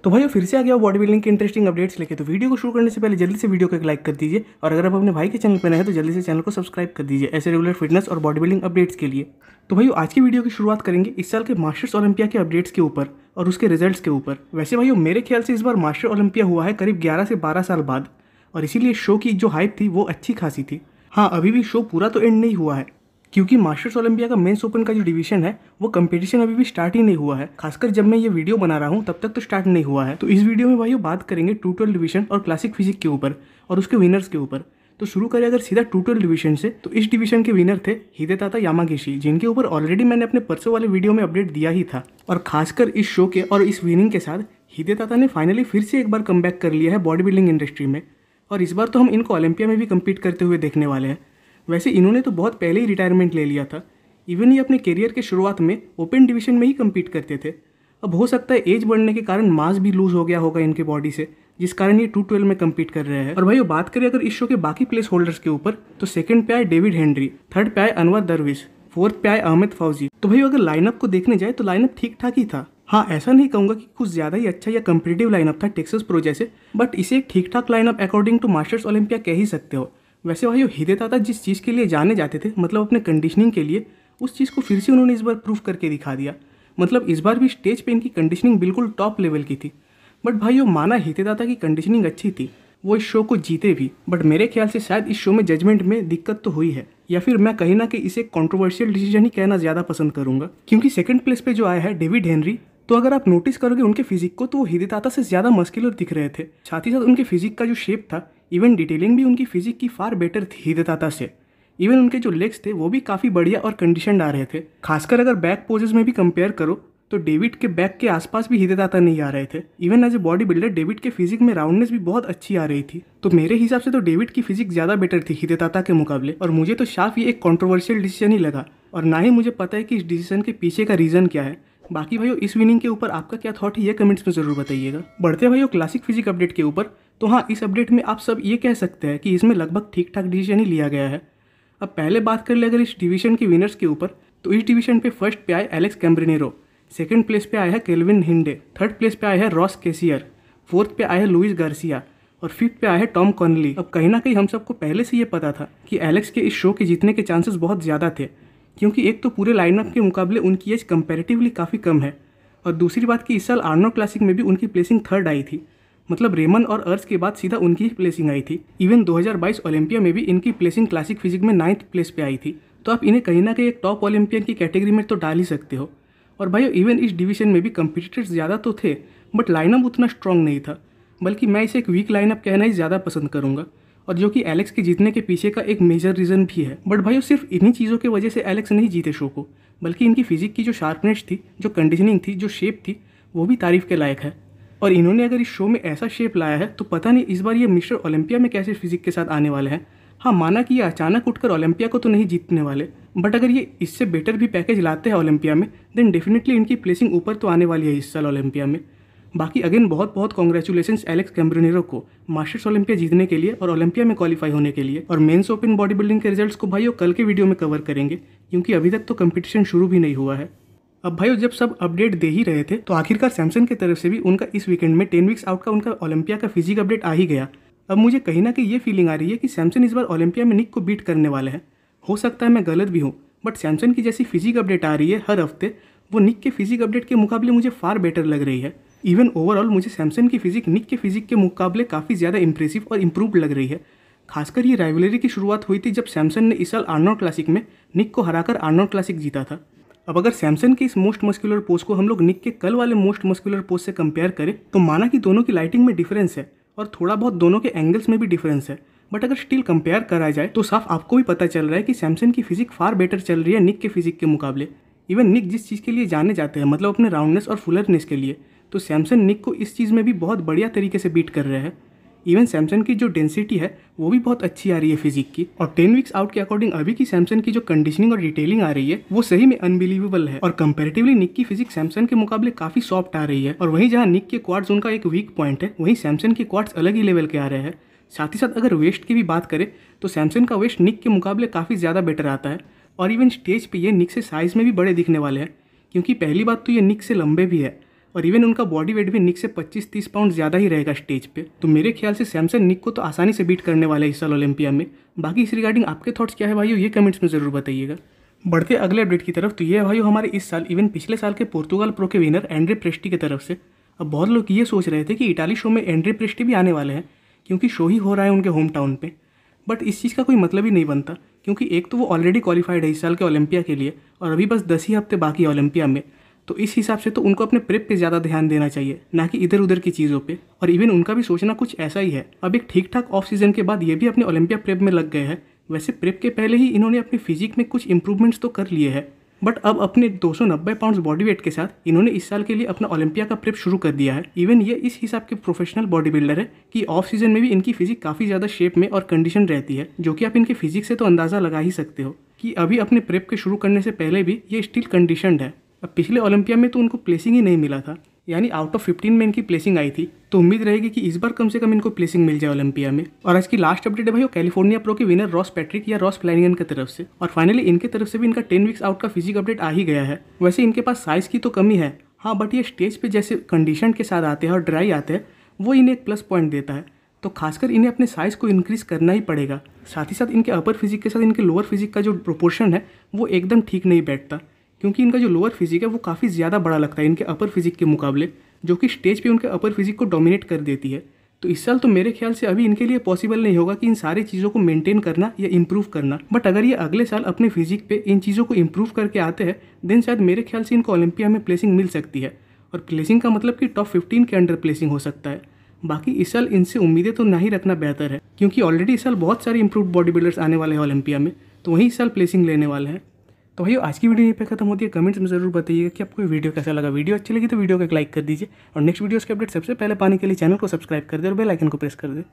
तो भाई फिर से आ गया बॉडी बिल्डिंग के इंटरेस्टिंग अपडेट्स लेके। तो वीडियो को शुरू करने से पहले जल्दी से वीडियो को एक लाइक कर दीजिए और अगर आप अपने भाई के चैनल पर नए हैं तो जल्दी से चैनल को सब्सक्राइब कर दीजिए ऐसे रेगुलर फिटनेस और बॉडी बिल्डिंग अपडेट्स के लिए। तो भाई आज की वीडियो की शुरुआत करेंगे इस साल के मास्टर्स ओलंपिया के अपडेट्स के ऊपर और उसके रिजल्ट्स के ऊपर। वैसे भाई मेरे ख्याल से इस बार मास्टर ओलंपिया हुआ है करीब 11 से 12 साल बाद और इसीलिए शो की जो हाइप थी वो अच्छी खासी थी। हाँ, अभी भी शो पूरा तो एंड नहीं हुआ है क्योंकि मास्टर्स ओलंपिया का मेंस ओपन का जो डिवीजन है वो कंपटीशन अभी भी स्टार्ट ही नहीं हुआ है। खासकर जब मैं ये वीडियो बना रहा हूँ तब तक तो स्टार्ट नहीं हुआ है। तो इस वीडियो में भाइयों बात करेंगे 212 डिवीजन और क्लासिक फिजिक के ऊपर और उसके विनर्स के ऊपर। तो शुरू करें अगर सीधा 212 डिवीजन से, तो इस डिवीजन के विनर थे हिदेताता यामागिशी, जिनके ऊपर ऑलरेडी मैंने अपने परसों वाले वीडियो में अपडेट दिया ही था। और खासकर इस शो के और इस विनिंग के साथ हिदेताता ने फाइनली फिर से एक बार कमबैक कर लिया है बॉडी बिल्डिंग इंडस्ट्री में और इस बार तो हम इनको ओलंपिया में भी कम्पीट करते हुए देखने वाले हैं। वैसे इन्होंने तो बहुत पहले ही रिटायरमेंट ले लिया था। इवन ये अपने करियर के शुरुआत में ओपन डिवीजन में ही कम्पीट करते थे। अब हो सकता है एज बढ़ने के कारण मास भी लूज हो गया होगा इनके बॉडी से, जिस कारण ये 212 में कम्पीट कर रहे हैं। और भाई बात करें अगर इस शो के बाकी प्लेस होल्डर्स के ऊपर, तो सेकंड पे आए डेविड हेनरी, थर्ड पे आए अनवर दरविश, फोर्थ पे आए अहमद फौजी। तो भाई अगर लाइनअप को देखने जाए तो लाइनअप ठीक ठाक ही था। हाँ, ऐसा नहीं कहूँगा कि कुछ ज़्यादा ही अच्छा या कम्पिटिटिव लाइनअप था टेक्सास प्रो जैसे, बट इसे एक ठीक ठाक lineup according to Masters Olympia कह ही सकते हो। वैसे भाई हिदेताता जिस चीज़ के लिए जाने जाते थे, मतलब अपने कंडीशनिंग के लिए, उस चीज़ को फिर से उन्होंने इस बार प्रूफ करके दिखा दिया। मतलब इस बार भी स्टेज पे इनकी कंडीशनिंग बिल्कुल टॉप लेवल की थी। बट भाई माना हिदेताता की कंडीशनिंग अच्छी थी, वो इस शो को जीते भी। बट मेरे ख्याल से शायद इस शो में जजमेंट में दिक्कत तो हुई है, या फिर मैं कहीं ना कहीं इसे कॉन्ट्रोवर्शियल डिसीजन ही कहना ज़्यादा पसंद करूंगा। क्योंकि सेकंड प्लेस पे जो आया है डेविड हेनरी, तो अगर आप नोटिस करोगे उनके फिजिक को तो वो हिदेताता से ज़्यादा मस्कुलर दिख रहे थे। साथ ही साथ उनके फिजिक का जो शेप था, इवन डिटेलिंग भी उनकी फिजिक की फार बेटर थी हिदेताता से। इवन उनके जो लेग्स थे वो भी काफ़ी बढ़िया और कंडीशनड आ रहे थे। खासकर अगर बैक पोजेस में भी कंपेयर करो तो डेविड के बैक के आसपास भी हिदेताता नहीं आ रहे थे। Even as a bodybuilder David के फिजिक में राउंडनेस भी बहुत अच्छी आ रही थी। तो मेरे हिसाब से तो डेविड की फिजिक ज़्यादा बेटर थी हिदेताता के मुकाबले, और मुझे तो साफ ये एक कॉन्ट्रोवर्शियल डिसीजन ही लगा। और ना ही मुझे पता है कि इस डिसीजन के पीछे का रीज़न क्या है। बाकी भाइयों इस विनिंग के ऊपर आपका क्या थॉट है ये कमेंट्स में ज़रूर बताइएगा। बढ़ते भाइयों क्लासिक फिजिक अपडेट के ऊपर, तो हाँ, इस अपडेट में आप सब ये कह सकते हैं कि इसमें लगभग ठीक ठाक डिसीजन ही लिया गया है। अब पहले बात कर ले अगर इस डिवीजन के विनर्स के ऊपर, तो इस डिवीजन पे फर्स्ट पे आए एलेक्स कैम्ब्रेनेरो, सेकंड प्लेस पे आया है केल्विन हिंडे, थर्ड प्लेस पे आया है रॉस केसियर, फोर्थ पे आया है लुइस गार्सिया और फिफ्थ पे आया है टॉम कॉनली। अब कहीं ना कहीं हम सबको पहले से ये पता था कि एलेक्स के इस शो के जीतने के चांसेस बहुत ज़्यादा थे, क्योंकि एक तो पूरे लाइनअप के मुकाबले उनकी एज कंपैरेटिवली काफ़ी कम है, और दूसरी बात कि इस साल आर्नो क्लासिक में भी उनकी प्लेसिंग थर्ड आई थी। मतलब रेमन और अर्स के बाद सीधा उनकी ही प्लेसिंग आई थी। इवन 2022 ओलंपिया में भी इनकी प्लेसिंग क्लासिक फिजिक में 9th प्लेस पे आई थी। तो आप इन्हें कहीं ना कहीं एक टॉप ओलंपियन की कैटेगरी में तो डाल ही सकते हो। और भाई इवन इस डिवीजन में भी कंपटीटर्स ज़्यादा तो थे, बट लाइनअप उतना स्ट्रॉन्ग नहीं था, बल्कि मैं इसे एक वीक लाइनअप कहना ही ज़्यादा पसंद करूँगा, और जो कि एलेक्स के जीतने के पीछे का एक मेजर रीज़न भी है। बट भाई सिर्फ इन्हीं चीज़ों की वजह से एलेक्स नहीं जीते शो को, बल्कि इनकी फिजिक की जो शार्पनेस थी, जो कंडीशनिंग थी, जो शेप थी, वो भी तारीफ़ के लायक है। और इन्होंने अगर इस शो में ऐसा शेप लाया है तो पता नहीं इस बार ये मिस्टर ओलंपिया में कैसे फिजिक के साथ आने वाले हैं। हाँ, माना कि ये अचानक उठकर ओलंपिया को तो नहीं जीतने वाले, बट अगर ये इससे बेटर भी पैकेज लाते हैं ओलंपिया में, देन डेफिनेटली इनकी प्लेसिंग ऊपर तो आने वाली है इस साल ओलंपिया में। बाकी अगेन बहुत बहुत कॉन्ग्रेचुलेशंस एलेक्स कैम्ब्रेनेरो को मास्टर्स ओलंपिया जीतने के लिए और ओलंपिया में क्वालिफाई होने के लिए। और मेंस ओपन बॉडी बिल्डिंग के रिजल्ट्स को भाइयों कल के वीडियो में कवर करेंगे, क्योंकि अभी तक तो कंपटीशन शुरू भी नहीं हुआ है। अब भाइयों जब सब अपडेट दे ही रहे थे, तो आखिरकार सैमसन की तरफ से भी उनका इस वीकेंड में 10 वीक्स आउट का उनका ओलंपिया का फिजिक अपडेट आ ही गया। अब मुझे कहीं ना कहीं ये फीलिंग आ रही है कि सैमसन इस बार ओलंपिया में निक को बीट करने वाले हैं। हो सकता है मैं गलत भी हूँ, बट सैमसन की जैसी फिजिक अपडेट आ रही है हर हफ्ते, वो निक के फिजिक अपडेट के मुकाबले मुझे फार बेटर लग रही है। इवन ओवरऑल मुझे सैमसन की फिजिक निक के फिजिक के मुकाबले काफ़ी ज़्यादा इंप्रेसिव और इम्प्रूव्ड लग रही है। खासकर ये राइवलरी की शुरुआत हुई थी जब सैमसन ने इस साल आर्नोल्ड क्लासिक में निक को हराकर आर्नोल्ड क्लासिक जीता था। अब अगर सैमसन के इस मोस्ट मस्कुलर पोज को हम लोग निक के कल वाले मोस्ट मस्कुलर पोज से कंपेयर करें, तो माना कि दोनों की लाइटिंग में डिफरेंस है और थोड़ा बहुत दोनों के एंगल्स में भी डिफरेंस है, बट अगर स्टिल कंपेयर करा जाए तो साफ आपको भी पता चल रहा है कि सैमसन की फिजिक फार बेटर चल रही है निक के फिजिक के मुकाबले। इवन निक जिस चीज़ के लिए जाने जाते हैं, मतलब अपने राउंडनेस और फुलरनेस के लिए, तो सैमसन निक को इस चीज़ में भी बहुत बढ़िया तरीके से बीट कर रहे हैं। इवन सैमसन की जो डेंसिटी है वो भी बहुत अच्छी आ रही है फिजिक की, और 10 वीक्स आउट के अकॉर्डिंग अभी की सैमसन की जो कंडीशनिंग और डिटेलिंग आ रही है वो सही में अनबिलीवेबल है। और कंपैरेटिवली निक की फिजिक सैमसन के मुकाबले काफ़ी सॉफ्ट आ रही है। और वहीं जहाँ निक के क्वाड्स उनका एक वीक पॉइंट है, वहीं सैमसन के क्वाड्स अलग ही लेवल के आ रहे हैं। साथ ही साथ अगर वेस्ट की भी बात करें तो सैमसन का वेस्ट निक के मुकाबले काफ़ी ज़्यादा बेटर आता है, और इवन स्टेज पे ये निक से साइज़ में भी बड़े दिखने वाले हैं, क्योंकि पहली बात तो ये निक से लंबे भी है। और इवन उनका बॉडी वेट भी निक से 25-30 पाउंड ज़्यादा ही रहेगा स्टेज पे। तो मेरे ख्याल से सैमसन निक को तो आसानी से बीट करने वाला है इस साल ओलंपिया में। बाकी इस रिगार्डिंग आपके थॉट्स क्या है भाइयों, ये कमेंट्स में ज़रूर बताइएगा। बढ़ते अगले अपडेट की तरफ, तो ये भाइयों हमारे इस साल इवन पिछले साल के पोर्तुगाल प्रो के विनर एंड्रे प्रेस्टी की तरफ से। अब बहुत लोग ये सोच रहे थे कि इटाली शो में एंड्रे प्रेस्टी भी आने वाले हैं क्योंकि शो ही हो रहा है उनके होम टाउन पे, बट इस चीज़ का कोई मतलब ही नहीं बनता क्योंकि एक तो वो ऑलरेडी क्वालिफाइड है इस साल के ओलंपिया के लिए और अभी बस 10 ही हफ्ते बाकी है ओलंपिया में। तो इस हिसाब से तो उनको अपने प्रेप पे ज़्यादा ध्यान देना चाहिए, ना कि इधर उधर की चीज़ों पे। और इवन उनका भी सोचना कुछ ऐसा ही है। अब एक ठीक ठाक ऑफ सीजन के बाद ये भी अपने ओलंपिया प्रेप में लग गए हैं। वैसे प्रेप के पहले ही इन्होंने अपनी फिजिक में कुछ इंप्रूवमेंट्स तो कर लिए हैं, बट अब अपने 290 पाउंड बॉडी वेट के साथ इन्होंने इस साल के लिए अपना ओलंपिया का प्रेप शुरू कर दिया है। इवन ये इस हिसाब के प्रोफेशनल बॉडी बिल्डर है कि ऑफ सीजन में भी इनकी फिजिक काफ़ी ज़्यादा शेप में और कंडीशन रहती है, जो कि आप इनके फिजिक से तो अंदाज़ा लगा ही सकते हो कि अभी अपने प्रेप के शुरू करने से पहले भी ये स्टिल कंडीशनड है। अब पिछले ओलंपिया में तो उनको प्लेसिंग ही नहीं मिला था, यानी आउट ऑफ 15 में इनकी प्लेसिंग आई थी। तो उम्मीद रहेगी कि इस बार कम से कम इनको प्लेसिंग मिल जाए ओलंपिया में। और आज की लास्ट अपडेट है भाई कैलिफोर्निया प्रो के विनर रॉस पैट्रिक या रॉस फ्लैनिगन की तरफ से। और फाइनली इनके तरफ से भी इनका 10 वीक्स आउट का फिजिक अपडेट आ ही गया है। वैसे इनके पास साइज़ की तो कमी है, हाँ, बट ये स्टेज पे जैसे कंडीशन के साथ आते हैं और ड्राई आते हैं, वो इन्हें एक प्लस पॉइंट देता है। तो खासकर इन्हें अपने साइज़ को इंक्रीज़ करना ही पड़ेगा। साथ ही साथ इनके अपर फिजिक के साथ इनके लोअर फिजिक का जो प्रोपोर्शन है वो एकदम ठीक नहीं बैठता, क्योंकि इनका जो लोअर फिजिक है वो काफ़ी ज़्यादा बड़ा लगता है इनके अपर फिजिक के मुकाबले, जो कि स्टेज पे उनके अपर फिजिक को डोमिनेट कर देती है। तो इस साल तो मेरे ख्याल से अभी इनके लिए पॉसिबल नहीं होगा कि इन सारी चीज़ों को मेंटेन करना या इंप्रूव करना। बट अगर ये अगले साल अपने फिजिक पे इन चीज़ों को इंप्रूव करके आते हैं, देन शायद मेरे ख्याल से इनको ओलंपिया में प्लेसिंग मिल सकती है। और प्लेसिंग का मतलब कि टॉप 15 के अंडर प्लेसिंग हो सकता है। बाकी इस साल इनसे उम्मीदें तो नहीं रखना बेहतर है, क्योंकि ऑलरेडी इस साल बहुत सारे इंप्रूव्ड बॉडी बिल्डर्स आने वाले हैं ओलंपिया में, तो वहीं इस साल प्लेसिंग लेने वाले हैं। तो भाई आज की वीडियो यहीं पे खत्म होती है। कमेंट्स में ज़रूर बताइएगा कि आपको वीडियो कैसा लगा। वीडियो अच्छी लगी तो वीडियो को एक लाइक कर दीजिए और नेक्स्ट वीडियोस के अपडेट सबसे पहले पाने के लिए चैनल को सब्सक्राइब कर दे और बेल आइकन को प्रेस कर दे।